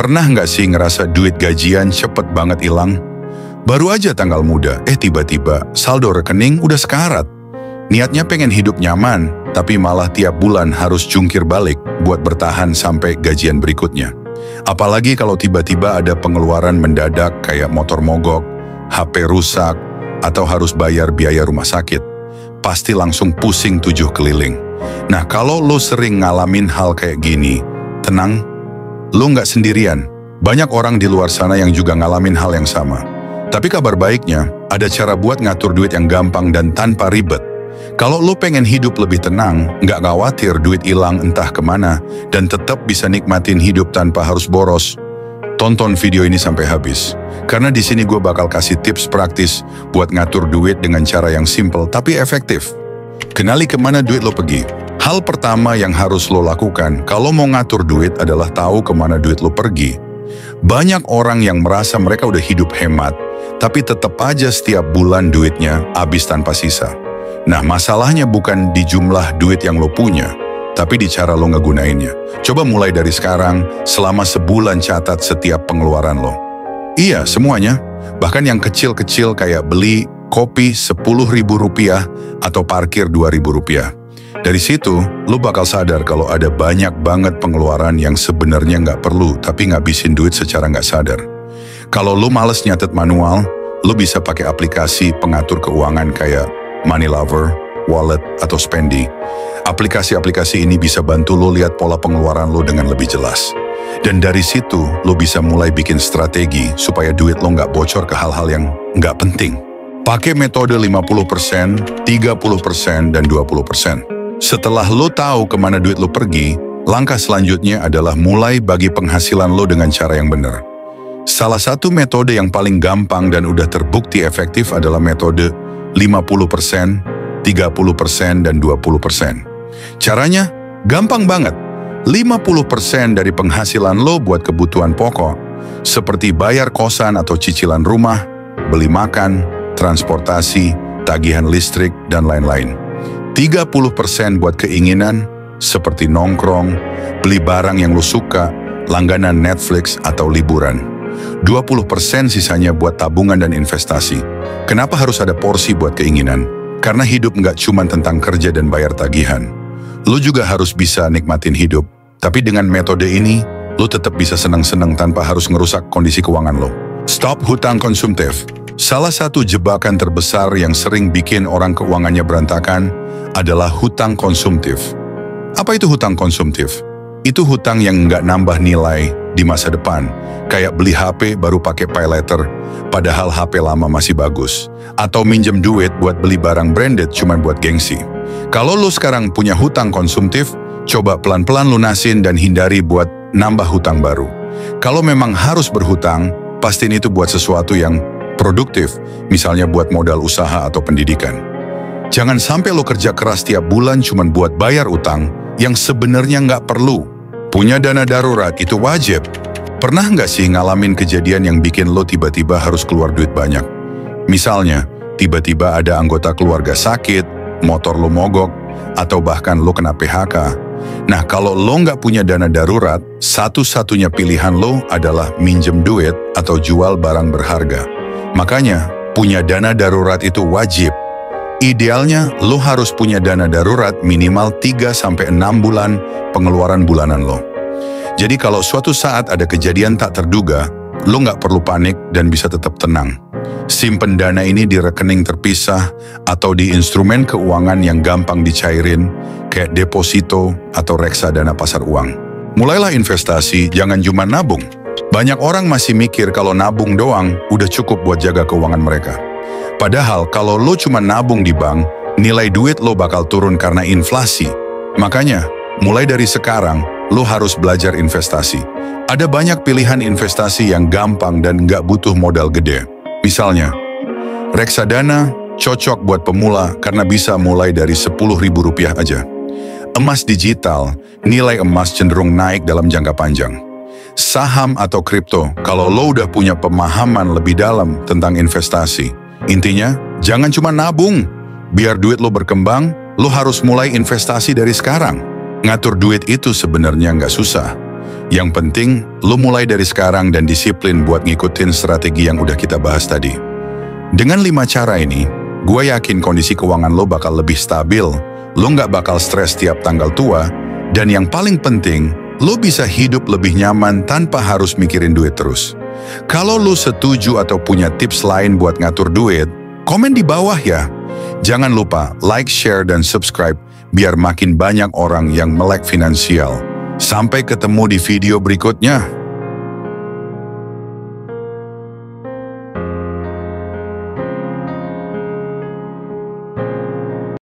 Pernah nggak sih ngerasa duit gajian cepet banget hilang? Baru aja tanggal muda, tiba-tiba saldo rekening udah sekarat. Niatnya pengen hidup nyaman, tapi malah tiap bulan harus jungkir balik buat bertahan sampai gajian berikutnya. Apalagi kalau tiba-tiba ada pengeluaran mendadak kayak motor mogok, HP rusak, atau harus bayar biaya rumah sakit. Pasti langsung pusing 7 keliling. Nah, kalau lo sering ngalamin hal kayak gini, tenang, lo nggak sendirian. Banyak orang di luar sana yang juga ngalamin hal yang sama. Tapi kabar baiknya, ada cara buat ngatur duit yang gampang dan tanpa ribet. Kalau lo pengen hidup lebih tenang, nggak khawatir duit hilang entah kemana, dan tetap bisa nikmatin hidup tanpa harus boros, tonton video ini sampai habis. Karena di sini gue bakal kasih tips praktis buat ngatur duit dengan cara yang simple tapi efektif. Kenali kemana duit lo pergi. Hal pertama yang harus lo lakukan kalau mau ngatur duit adalah tahu kemana duit lo pergi. Banyak orang yang merasa mereka udah hidup hemat, tapi tetap aja setiap bulan duitnya habis tanpa sisa. Nah, masalahnya bukan di jumlah duit yang lo punya, tapi di cara lo ngegunainnya. Coba mulai dari sekarang, selama sebulan catat setiap pengeluaran lo. Iya, semuanya. Bahkan yang kecil-kecil kayak beli kopi Rp10.000 atau parkir Rp2.000. Dari situ, lo bakal sadar kalau ada banyak banget pengeluaran yang sebenarnya nggak perlu, tapi ngabisin duit secara nggak sadar. Kalau lo males nyatet manual, lo bisa pakai aplikasi pengatur keuangan kayak Money Lover, Wallet, atau Spendy. Aplikasi-aplikasi ini bisa bantu lo lihat pola pengeluaran lo dengan lebih jelas. Dan dari situ, lo bisa mulai bikin strategi supaya duit lo nggak bocor ke hal-hal yang nggak penting. Pakai metode 50%, 30%, dan 20%. Setelah lo tahu kemana duit lo pergi, langkah selanjutnya adalah mulai bagi penghasilan lo dengan cara yang benar. Salah satu metode yang paling gampang dan udah terbukti efektif adalah metode 50%, 30%, dan 20%. Caranya gampang banget. 50% dari penghasilan lo buat kebutuhan pokok, seperti bayar kosan atau cicilan rumah, beli makan, transportasi, tagihan listrik, dan lain-lain. 30% buat keinginan, seperti nongkrong, beli barang yang lo suka, langganan Netflix, atau liburan. 20% sisanya buat tabungan dan investasi. Kenapa harus ada porsi buat keinginan? Karena hidup nggak cuma tentang kerja dan bayar tagihan. Lo juga harus bisa nikmatin hidup. Tapi dengan metode ini, lo tetap bisa senang-senang tanpa harus ngerusak kondisi keuangan lo. Stop hutang konsumtif. Salah satu jebakan terbesar yang sering bikin orang keuangannya berantakan adalah hutang konsumtif. Apa itu hutang konsumtif? Itu hutang yang nggak nambah nilai di masa depan. Kayak beli HP baru pakai pay later, padahal HP lama masih bagus. Atau minjem duit buat beli barang branded cuma buat gengsi. Kalau lo sekarang punya hutang konsumtif, coba pelan-pelan lunasin dan hindari buat nambah hutang baru. Kalau memang harus berhutang, pastiin itu buat sesuatu yang produktif, misalnya buat modal usaha atau pendidikan. Jangan sampai lo kerja keras tiap bulan cuma buat bayar utang yang sebenarnya nggak perlu. Punya dana darurat itu wajib. Pernah nggak sih ngalamin kejadian yang bikin lo tiba-tiba harus keluar duit banyak? Misalnya, tiba-tiba ada anggota keluarga sakit, motor lo mogok, atau bahkan lo kena PHK. Nah, kalau lo nggak punya dana darurat, satu-satunya pilihan lo adalah minjem duit atau jual barang berharga. Makanya, punya dana darurat itu wajib. Idealnya, lo harus punya dana darurat minimal 3-6 bulan pengeluaran bulanan lo. Jadi kalau suatu saat ada kejadian tak terduga, lo nggak perlu panik dan bisa tetap tenang. Simpen dana ini di rekening terpisah atau di instrumen keuangan yang gampang dicairin, kayak deposito atau reksadana pasar uang. Mulailah investasi, jangan cuma nabung. Banyak orang masih mikir kalau nabung doang udah cukup buat jaga keuangan mereka. Padahal kalau lo cuma nabung di bank, nilai duit lo bakal turun karena inflasi. Makanya, mulai dari sekarang, lo harus belajar investasi. Ada banyak pilihan investasi yang gampang dan nggak butuh modal gede. Misalnya, reksadana cocok buat pemula karena bisa mulai dari Rp10.000 aja. Emas digital, nilai emas cenderung naik dalam jangka panjang. Saham atau kripto, kalau lo udah punya pemahaman lebih dalam tentang investasi. Intinya, jangan cuma nabung. Biar duit lo berkembang, lo harus mulai investasi dari sekarang. Ngatur duit itu sebenarnya nggak susah. Yang penting, lo mulai dari sekarang dan disiplin buat ngikutin strategi yang udah kita bahas tadi. Dengan 5 cara ini, gue yakin kondisi keuangan lo bakal lebih stabil, lo nggak bakal stres tiap tanggal tua, dan yang paling penting, lo bisa hidup lebih nyaman tanpa harus mikirin duit terus. Kalau lo setuju atau punya tips lain buat ngatur duit, komen di bawah ya. Jangan lupa like, share, dan subscribe biar makin banyak orang yang melek finansial. Sampai ketemu di video berikutnya.